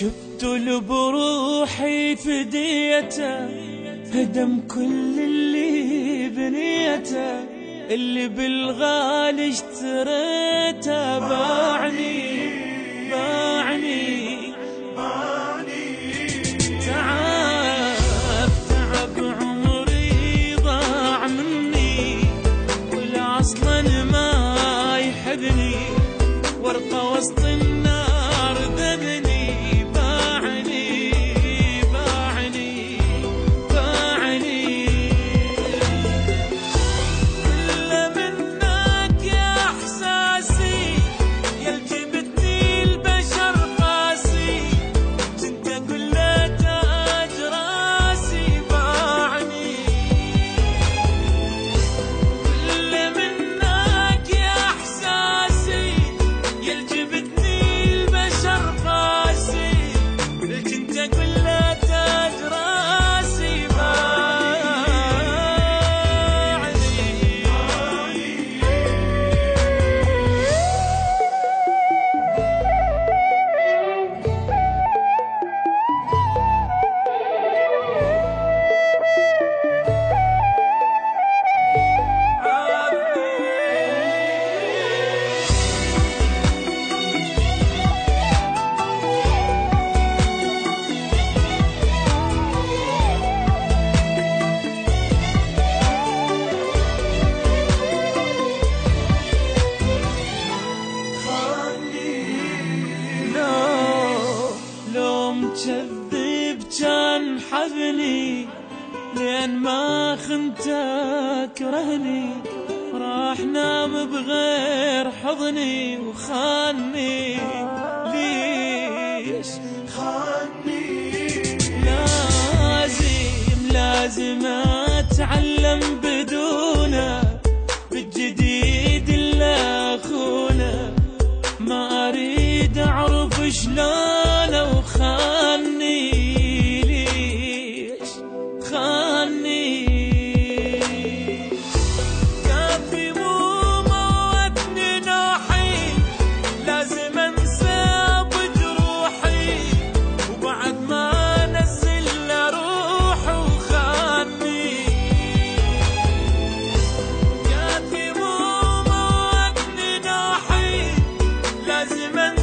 شفت بروحي فديته، هدم كل اللي بنيته، اللي بالغالي اشتريته باعني باعني تعب عمري ضاع مني، ولا اصلا ما يحبني، ورقة وسط النار ذبني. كذب كان حذني، لين ما خنتك كرهني، راح نام بغير حضني وخاني. ليش خاني؟ لازم اتعلم بدونه، بالجديد اللي اخونه، ما اريد اعرف شلونه وخاني. ليش خاني؟ كافي مو موتني نوحي، لازم انسى بجروحي، وبعد ما نزل روح وخاني. كافي مو موتني نوحي، لازم انسى